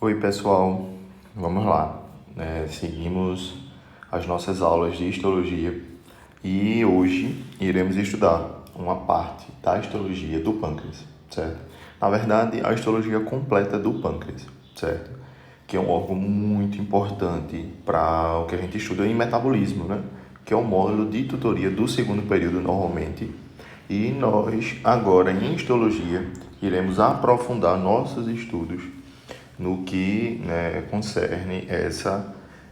Oi pessoal, vamos lá. Seguimos as nossas aulas de histologia e hoje iremos estudar uma parte da histologia do pâncreas, certo? Na verdade, a histologia completa do pâncreas, certo? Que é um órgão muito importante para o que a gente estuda em metabolismo, né? Que é o módulo de tutoria do segundo período normalmente. E nós, agora em histologia, iremos aprofundar nossos estudos no que concerne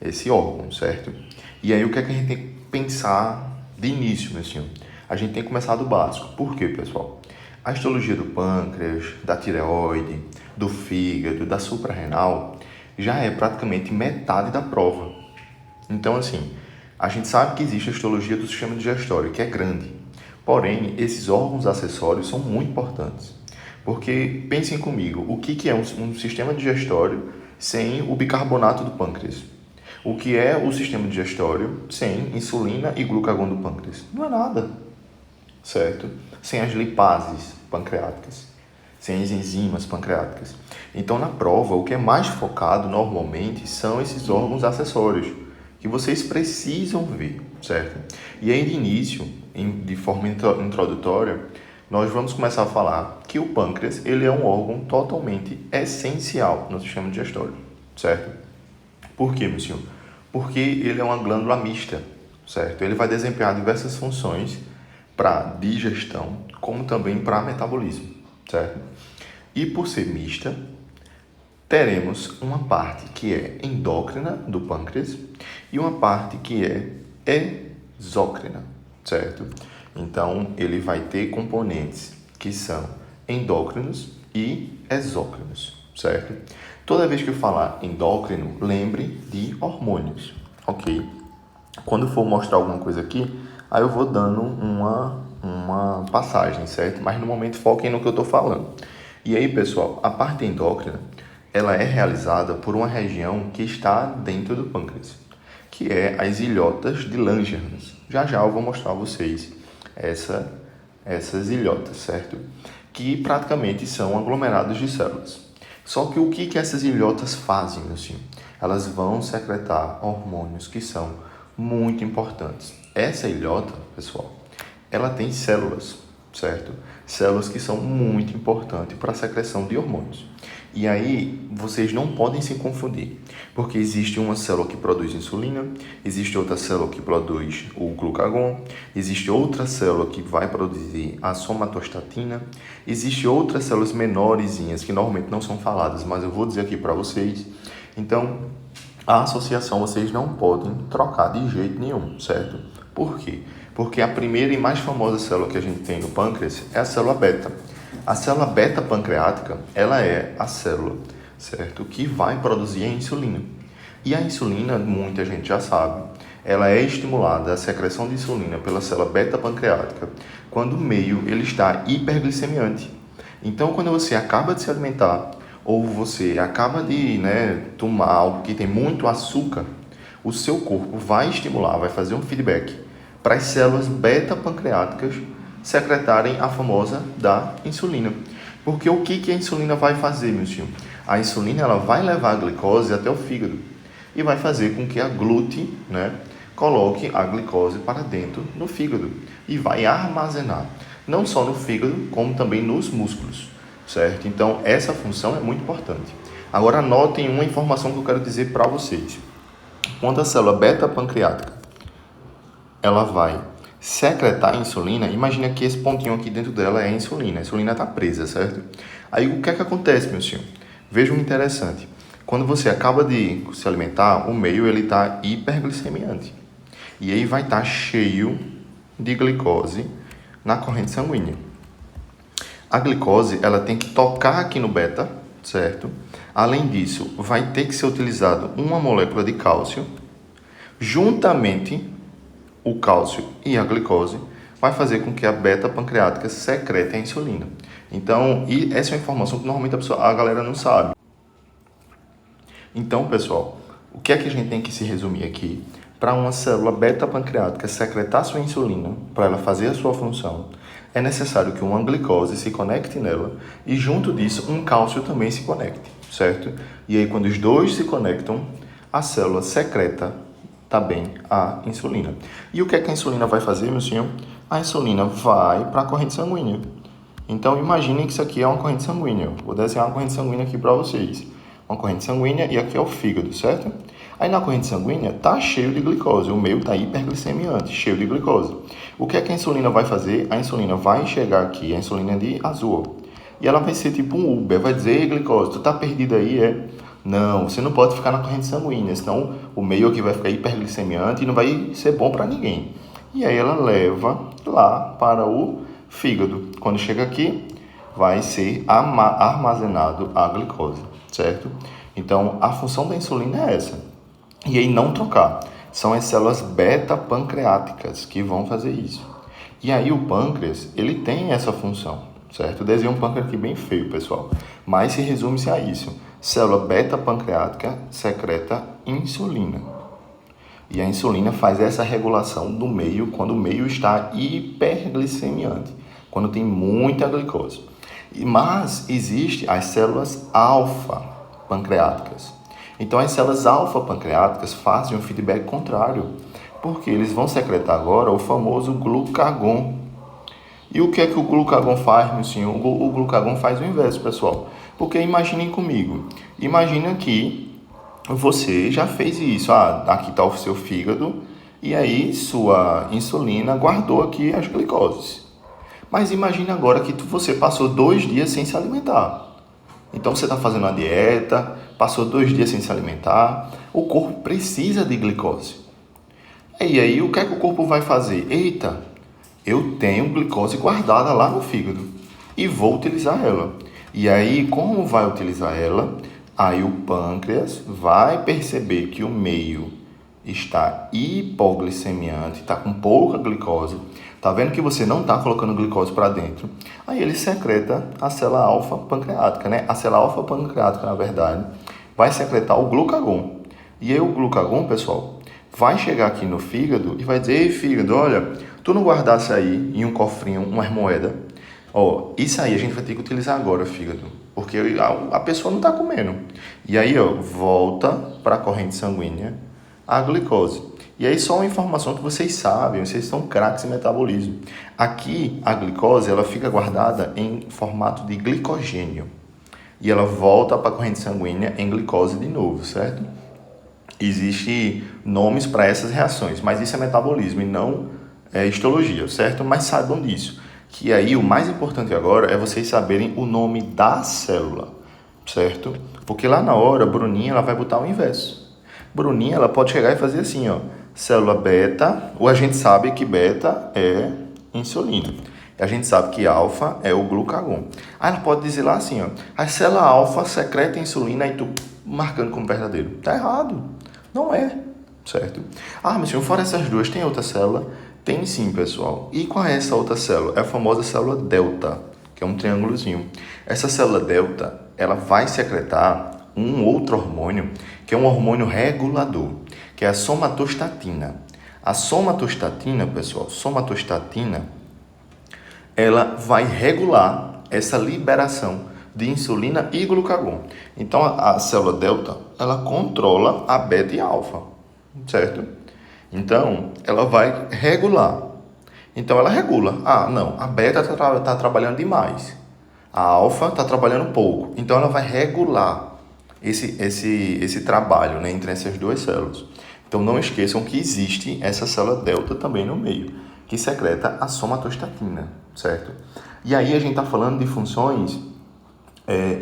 esse órgão, certo? E aí o que é que a gente tem que pensar de início, meu senhor? A gente tem que começar do básico. Por quê, pessoal? A histologia do pâncreas, da tireoide, do fígado, da suprarrenal, já é praticamente metade da prova. Então, assim, a gente sabe que existe a histologia do sistema digestório, que é grande. Porém, esses órgãos acessórios são muito importantes. Porque, pensem comigo, o que é um sistema digestório sem o bicarbonato do pâncreas? O que é o sistema digestório sem insulina e glucagon do pâncreas? Não é nada, certo? Sem as lipases pancreáticas, sem as enzimas pancreáticas. Então, na prova, o que é mais focado normalmente são esses órgãos acessórios, que vocês precisam ver, certo? E aí, de início, de forma introdutória, nós vamos começar a falar que o pâncreas ele é um órgão totalmente essencial no sistema digestório, certo? Por quê, meu senhor? Porque ele é uma glândula mista, certo? Ele vai desempenhar diversas funções para digestão, como também para metabolismo, certo? E por ser mista, teremos uma parte que é endócrina do pâncreas e uma parte que é exócrina, certo? Então, ele vai ter componentes que são endócrinos e exócrinos, certo? Toda vez que eu falar endócrino, lembre de hormônios, ok? Quando for mostrar alguma coisa aqui, aí eu vou dando uma passagem, certo? Mas no momento foquem no que eu estou falando. E aí, pessoal, a parte endócrina, ela é realizada por uma região que está dentro do pâncreas, que é as ilhotas de Langerhans. Já eu vou mostrar a vocês essas ilhotas, certo? Que praticamente são aglomerados de células. Só que o que essas ilhotas fazem, meu senhor? Elas vão secretar hormônios que são muito importantes. Essa ilhota, pessoal, ela tem células, certo? Células que são muito importantes para a secreção de hormônios. E aí, vocês não podem se confundir, porque existe uma célula que produz insulina, existe outra célula que produz o glucagon, existe outra célula que vai produzir a somatostatina, existe outras células menorzinhas que normalmente não são faladas, mas eu vou dizer aqui para vocês. Então, a associação vocês não podem trocar de jeito nenhum, certo? Por quê? Porque a primeira e mais famosa célula que a gente tem no pâncreas é a célula beta. A célula beta pancreática, ela é a célula, certo? Que vai produzir a insulina. E a insulina, muita gente já sabe, ela é estimulada, a secreção de insulina pela célula beta pancreática, quando o meio ele está hiperglicemiante. Então, quando você acaba de se alimentar, ou você acaba de tomar algo que tem muito açúcar, o seu corpo vai estimular, vai fazer um feedback para as células beta pancreáticas secretarem a famosa da insulina. Porque o que a insulina vai fazer, meu senhor? A insulina ela vai levar a glicose até o fígado e vai fazer com que a glute coloque a glicose para dentro do fígado e vai armazenar, não só no fígado, como também nos músculos, certo? Então, essa função é muito importante. Agora, anotem uma informação que eu quero dizer para vocês. Quando a célula beta-pancreática ela vai secretar a insulina, imagina que esse pontinho aqui dentro dela é a insulina está presa, certo? Aí o que é que acontece, meu senhor? Vejam um interessante. Quando você acaba de se alimentar, o meio ele está hiperglicemiante. E aí vai estar cheio de glicose na corrente sanguínea. A glicose, ela tem que tocar aqui no beta, certo? Além disso, vai ter que ser utilizado uma molécula de cálcio, juntamente o cálcio e a glicose, vai fazer com que a beta pancreática secrete a insulina. Então, e essa é uma informação que normalmente a galera não sabe. Então, pessoal, o que é que a gente tem que se resumir aqui? Para uma célula beta pancreática secretar sua insulina, para ela fazer a sua função, é necessário que uma glicose se conecte nela e junto disso um cálcio também se conecte. certo? E aí, quando os dois se conectam, a célula secreta também a insulina. E o que é que a insulina vai fazer, meu senhor? A insulina vai para a corrente sanguínea. Então, imaginem que isso aqui é uma corrente sanguínea. Vou desenhar uma corrente sanguínea aqui para vocês. Uma corrente sanguínea e aqui é o fígado, certo? Aí na corrente sanguínea tá cheio de glicose, o meio tá hiperglicemiante, cheio de glicose. O que é que a insulina vai fazer? A insulina vai chegar aqui, a insulina de azul, e ela vai ser tipo um Uber, vai dizer: ei, glicose, tu tá perdido aí, é? Não, você não pode ficar na corrente sanguínea, senão o meio aqui vai ficar hiperglicemiante e não vai ser bom para ninguém. E aí ela leva lá para o fígado. Quando chega aqui, vai ser armazenado a glicose, certo? Então, a função da insulina é essa. E aí não trocar. São as células beta-pancreáticas que vão fazer isso. E aí o pâncreas, ele tem essa função, certo? Eu desenhei um pâncreas aqui bem feio, pessoal. Mas se resume-se a isso. Célula beta-pancreática secreta insulina. E a insulina faz essa regulação do meio quando o meio está hiperglicemiante, quando tem muita glicose. Mas existem as células alfa-pancreáticas. Então, as células alfa-pancreáticas fazem um feedback contrário, porque eles vão secretar agora o famoso glucagon. E o que é que o glucagon faz, meu senhor? O glucagon faz o inverso, pessoal. Porque imaginem comigo. Imagina que você já fez isso. Aqui está o seu fígado, e aí sua insulina guardou aqui as glicoses. Mas imagine agora que você passou 2 dias sem se alimentar. Então você está fazendo uma dieta, passou 2 dias sem se alimentar, o corpo precisa de glicose. E aí o que é que o corpo vai fazer? Eita, eu tenho glicose guardada lá no fígado e vou utilizar ela. E aí, como vai utilizar ela? Aí o pâncreas vai perceber que o meio está hipoglicemiante, está com pouca glicose. Tá vendo que você não está colocando glicose para dentro? Aí ele secreta a célula alfa-pancreática, né? A célula alfa-pancreática, na verdade, vai secretar o glucagon. E aí o glucagon, pessoal, vai chegar aqui no fígado e vai dizer: ei, fígado, olha, tu não guardasse aí em um cofrinho umas moedas? Ó, isso aí a gente vai ter que utilizar agora, fígado, porque a pessoa não está comendo. E aí, ó, volta para a corrente sanguínea a glicose. E aí só uma informação que vocês sabem, vocês são craques em metabolismo. Aqui a glicose ela fica guardada em formato de glicogênio. E ela volta para a corrente sanguínea em glicose de novo, certo? Existem nomes para essas reações, mas isso é metabolismo e não histologia, certo? Mas saibam disso. Que aí o mais importante agora é vocês saberem o nome da célula, certo? Porque lá na hora, a Bruninha ela vai botar o inverso. Bruninha ela pode chegar e fazer assim, ó. Célula beta, ou a gente sabe que beta é insulina. A gente sabe que alfa é o glucagon. Aí ela pode dizer lá assim, ó. A célula alfa secreta insulina e tu marcando como verdadeiro. Tá errado. Não é, certo? Mas senhor, fora essas duas, tem outra célula? Tem sim, pessoal. E qual é essa outra célula? É a famosa célula delta, que é um triângulozinho. Essa célula delta, ela vai secretar um outro hormônio, que é um hormônio regulador, que é a somatostatina. A somatostatina, pessoal, ela vai regular essa liberação de insulina e glucagon. Então, a célula delta, ela controla a beta e a alfa, certo? Então, ela vai regular. Então, ela regula. Não, a beta está trabalhando demais. A alfa está trabalhando pouco. Então, ela vai regular esse trabalho, né, entre essas duas células. Então, não esqueçam que existe essa célula delta também no meio, que secreta a somatostatina, certo? E aí, a gente está falando de funções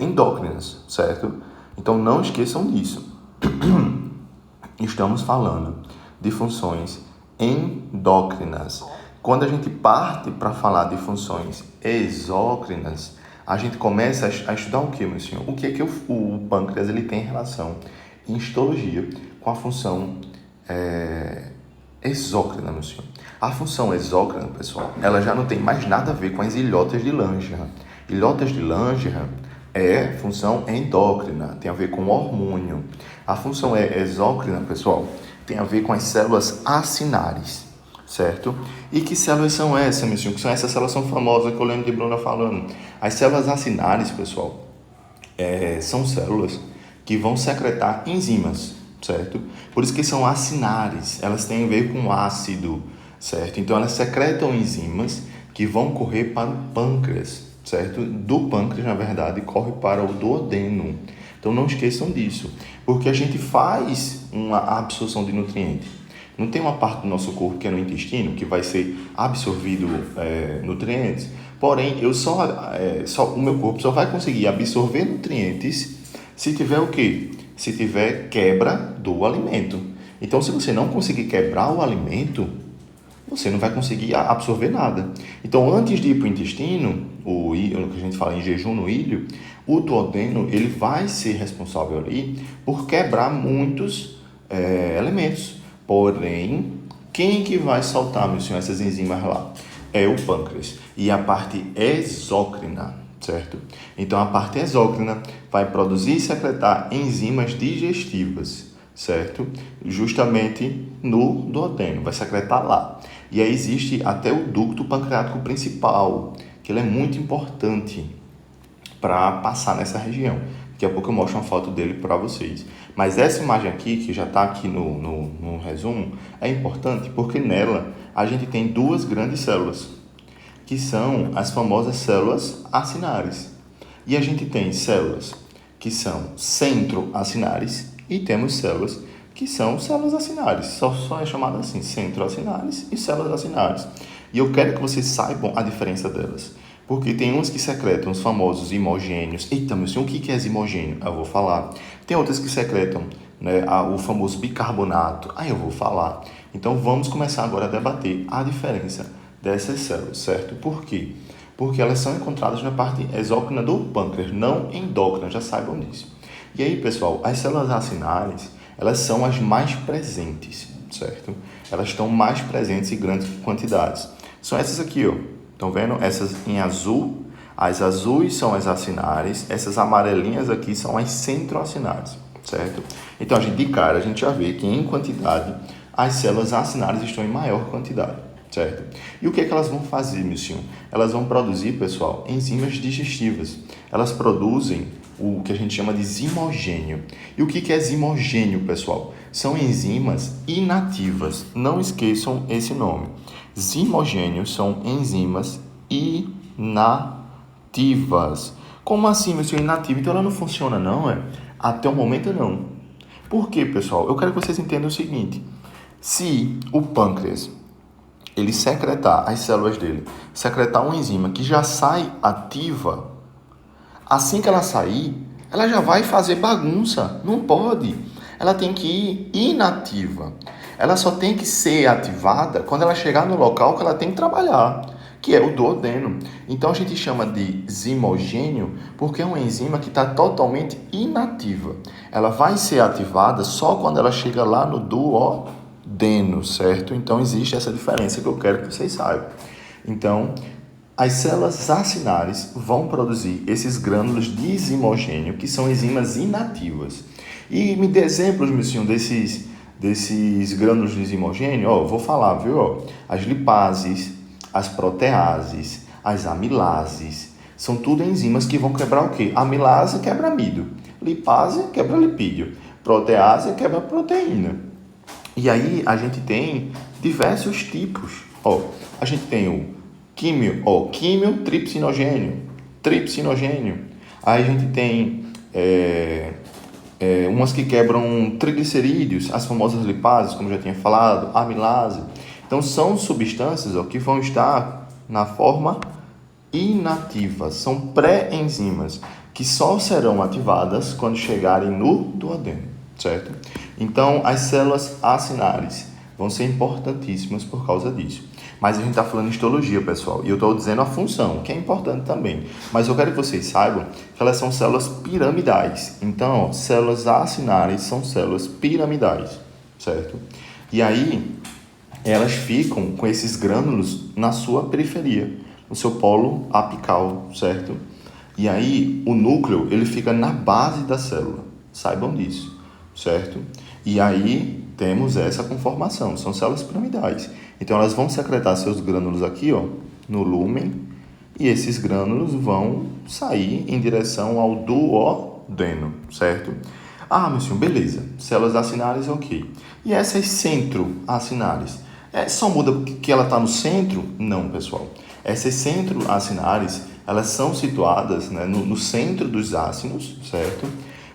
endócrinas, certo? Então, não esqueçam disso. Estamos falando de funções endócrinas. Quando a gente parte para falar de funções exócrinas, a gente começa a estudar o que, meu senhor? O que é que o pâncreas ele tem relação em histologia com a função exócrina, meu senhor? A função exócrina, pessoal, ela já não tem mais nada a ver com as ilhotas de Langerhans. Ilhotas de Langerhans é função endócrina, tem a ver com o hormônio. A função exócrina, pessoal, tem a ver com as células acinares, certo? E que células são essas, meu senhor? Que são essas células são famosas que eu lembro de Bruna falando. As células acinares, pessoal, são células que vão secretar enzimas, certo? Por isso que são acinares, elas têm a ver com ácido, certo? Então elas secretam enzimas que vão correr para o pâncreas, certo? Do pâncreas, na verdade, corre para o duodeno. Então não esqueçam disso, porque a gente faz uma absorção de nutrientes. Não tem uma parte do nosso corpo que é no intestino que vai ser absorvido nutrientes. Porém, o meu corpo só vai conseguir absorver nutrientes se tiver o quê? Se tiver quebra do alimento. Então, se você não conseguir quebrar o alimento, você não vai conseguir absorver nada. Então, antes de ir para o intestino, o que a gente fala em jejum no ilho, o duodeno ele vai ser responsável ali por quebrar muitos elementos. Porém, quem que vai soltar, meu senhor, essas enzimas lá? É o pâncreas e a parte exócrina, certo? Então, a parte exócrina vai produzir e secretar enzimas digestivas, certo? Justamente no duodeno, vai secretar lá. E aí existe até o ducto pancreático principal, que ele é muito importante para passar nessa região. Daqui a pouco eu mostro uma foto dele para vocês. Mas essa imagem aqui, que já está aqui no resumo, é importante porque nela a gente tem duas grandes células, que são as famosas células acinares. E a gente tem células que são centroacinares e temos células que são células acinares. Só é chamada assim, centroacinares e células acinares. E eu quero que vocês saibam a diferença delas. Porque tem uns que secretam os famosos imogênios. Eita, meu senhor, o que é imogênio? Eu vou falar. Tem outras que secretam, né, o famoso bicarbonato. Aí eu vou falar. Então, vamos começar agora a debater a diferença dessas células, certo? Por quê? Porque elas são encontradas na parte exócrina do pâncreas, não endócrina, já saibam disso. E aí, pessoal, as células acinares, elas são as mais presentes, certo? Elas estão mais presentes em grandes quantidades. São essas aqui, ó. Estão vendo? Essas em azul, as azuis são as acinares, essas amarelinhas aqui são as centroacinares, certo? Então, de cara, a gente já vê que em quantidade, as células acinares estão em maior quantidade, certo? E o que é que elas vão fazer, meu senhor? Elas vão produzir, pessoal, enzimas digestivas. Elas produzem o que a gente chama de zimogênio. E o que é zimogênio, pessoal? São enzimas inativas. Não esqueçam esse nome. Zimogênios são enzimas inativas. Como assim, meu senhor, inativa? Então ela não funciona, não, é? Até o momento, não. Por quê, pessoal? Eu quero que vocês entendam o seguinte. Se o pâncreas, ele secretar, as células dele, secretar uma enzima que já sai ativa, assim que ela sair, ela já vai fazer bagunça. Não pode. Ela tem que ir inativa. Ela só tem que ser ativada quando ela chegar no local que ela tem que trabalhar, que é o duodeno. Então a gente chama de zimogênio porque é uma enzima que está totalmente inativa. Ela vai ser ativada só quando ela chega lá no duodeno, certo? Então existe essa diferença que eu quero que vocês saibam. Então, as células acinares vão produzir esses grânulos de zimogênio, que são enzimas inativas. E me dê exemplos, meu senhor, desses grânulos de zimogênio. Vou falar, viu? As lipases, as proteases, as amilases. São tudo enzimas que vão quebrar o quê? Amilase quebra amido. Lipase quebra lipídio. Protease quebra proteína. E aí a gente tem diversos tipos. A gente tem o quimiotripsinogênio, tripsinogênio. Aí a gente tem umas que quebram triglicerídeos, as famosas lipases, como já tinha falado, amilase. Então são substâncias que vão estar na forma inativa, são pré-enzimas que só serão ativadas quando chegarem no duodeno, certo? Então as células acinares vão ser importantíssimas por causa disso. Mas a gente está falando de histologia, pessoal, e eu estou dizendo a função, que é importante também. Mas eu quero que vocês saibam que elas são células piramidais. Então, células acinares são células piramidais, certo? E aí, elas ficam com esses grânulos na sua periferia, no seu polo apical, certo? E aí, o núcleo, ele fica na base da célula, saibam disso, certo? E aí, temos essa conformação, são células piramidais. Então, elas vão secretar seus grânulos aqui, no lúmen, e esses grânulos vão sair em direção ao duodeno, certo? Ah, meu senhor, beleza. Células acinares, ok. E essas centroacinares? Só muda que ela está no centro? Não, pessoal. Essas centroacinares, elas são situadas, né, no centro dos ácinos, certo?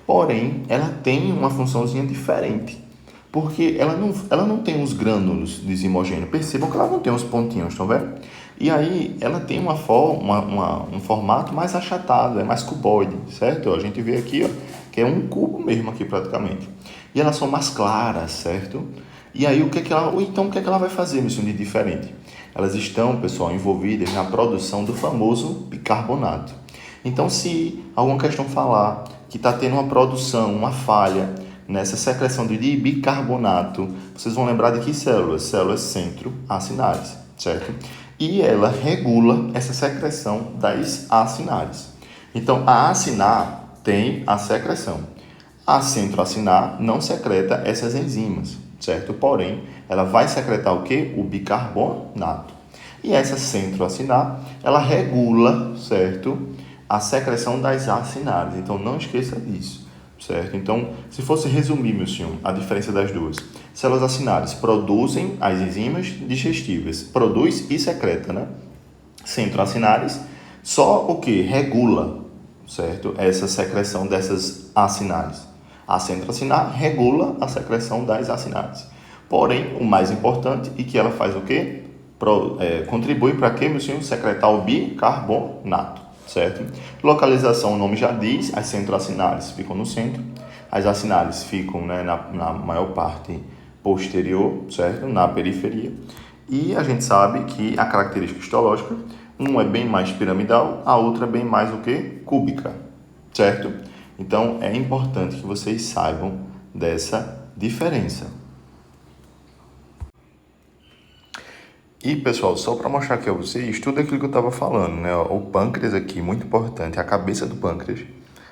Porém, ela tem uma funçãozinha diferente. Porque ela não tem os grânulos desimogêneos. Percebam que ela não tem os pontinhos, estão vendo? E aí, ela tem um formato mais achatado, é mais cuboide, certo? A gente vê aqui, ó, que é um cubo mesmo aqui praticamente. E elas são mais claras, certo? E aí, o que é que ela vai fazer, meu senhor, de diferente? Elas estão, pessoal, envolvidas na produção do famoso bicarbonato. Então, se alguma questão falar que está tendo uma produção, uma falha nessa secreção de bicarbonato, vocês vão lembrar de que células? Células centroacinares, certo? E ela regula essa secreção das acinares. Então, a acinar tem a secreção. A centroacinar não secreta essas enzimas, certo? Porém, ela vai secretar o quê? O bicarbonato. E essa centroacinar, ela regula, certo? A secreção das acinares. Então, não esqueça disso, certo? Então, se fosse resumir, meu senhor, a diferença das duas. Células acinares produzem as enzimas digestivas. Produz e secreta, né? Centroacinares, só o que? Regula, certo? Essa secreção dessas acinares. A centroacinar regula a secreção das acinares. Porém, o mais importante é que ela faz o quê? Contribui para quê, meu senhor? Secretar o bicarbonato, certo? Localização, o nome já diz, as centroacinares ficam no centro, as acinares ficam, né, na maior parte posterior, certo? Na periferia. E a gente sabe que a característica histológica, uma é bem mais piramidal, a outra é bem mais o que? Cúbica, certo? Então, é importante que vocês saibam dessa diferença. E, pessoal, só para mostrar aqui a vocês, tudo aquilo que eu estava falando, né? O pâncreas aqui, muito importante, a cabeça do pâncreas,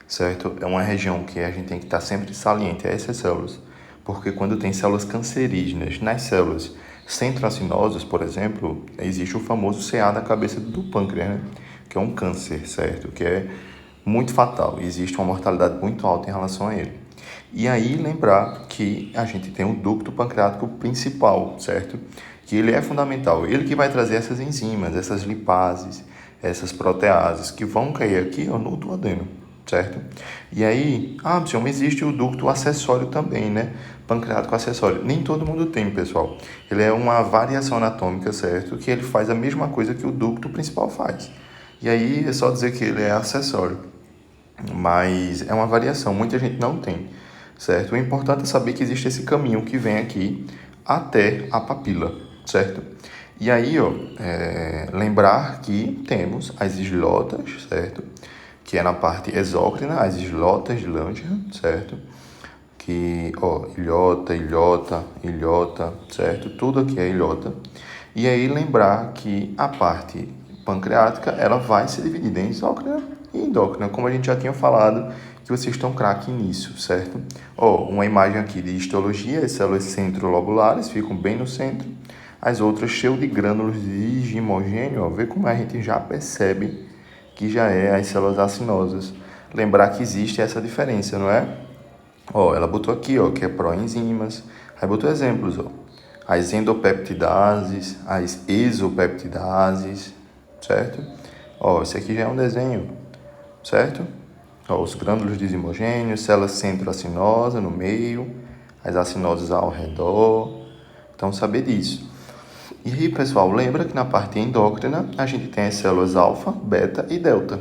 certo? É uma região que a gente tem que estar sempre saliente a essas células, porque quando tem células cancerígenas nas células centroacinosas, por exemplo, existe o famoso CA da cabeça do pâncreas, né? Que é um câncer, certo? Que é muito fatal. Existe uma mortalidade muito alta em relação a ele. E aí lembrar que a gente tem o ducto pancreático principal, certo? Que ele é fundamental. Ele que vai trazer essas enzimas, essas lipases, essas proteases que vão cair aqui ó, no duodeno, certo? E aí, existe o ducto acessório também, né? Pancreático acessório. Nem todo mundo tem, pessoal. Ele é uma variação anatômica, certo? Que ele faz a mesma coisa que o ducto principal faz. E aí é só dizer que ele é acessório. Mas é uma variação, muita gente não tem, certo? O importante é saber que existe esse caminho que vem aqui até a papila, certo? E aí, ó, lembrar que temos as islotas, certo? Que é na parte exócrina, as islotas de Langerhans, certo? Que, ó, ilhota, certo? Tudo aqui é ilhota. E aí lembrar que a parte pancreática, ela vai se dividir em exócrina e endócrina, como a gente já tinha falado, que vocês estão craque nisso, certo? Ó, uma imagem aqui de histologia, as células centrolobulares ficam bem no centro, as outras cheias de grânulos de hemogênio, ó, vê como a gente já percebe que já é as células acinosas. Lembrar que existe essa diferença, não é? Ó, ela botou aqui, ó, que é proenzimas. Aí botou exemplos, ó. As endopeptidases, as exopeptidases, certo? Ó, esse aqui já é um desenho, certo? Ó, os grânulos desimogêneos, células centroacinosas no meio, as acinosas ao redor. Então, saber disso. E aí, pessoal, lembra que na parte endócrina a gente tem as células alfa, beta e delta.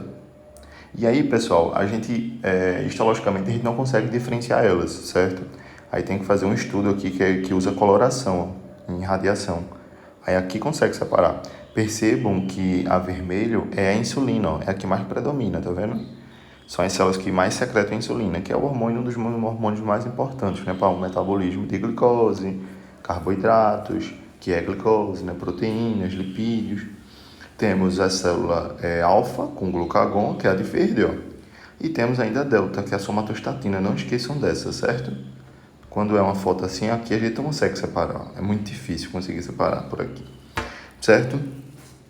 E aí, pessoal, a gente, histologicamente, a gente não consegue diferenciar elas, certo? Aí tem que fazer um estudo aqui que usa coloração, ó, em radiação. Aí aqui consegue separar. Percebam que a vermelho é a insulina, ó, é a que mais predomina, tá vendo? São as células que mais secretam a insulina, que é o hormônio, um dos hormônios mais importantes, né, para o metabolismo de glicose, carboidratos, que é glicose, né, proteínas, lipídios. Temos a célula alfa, com glucagon, que é a de verde, ó. E temos ainda a delta, que é a somatostatina. Não esqueçam dessa, certo? Quando é uma foto assim, aqui a gente não consegue separar. É muito difícil conseguir separar por aqui, certo?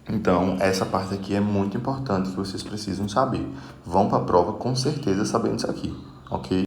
Então, essa parte aqui é muito importante que vocês precisam saber. Vão para a prova com certeza sabendo isso aqui, ok?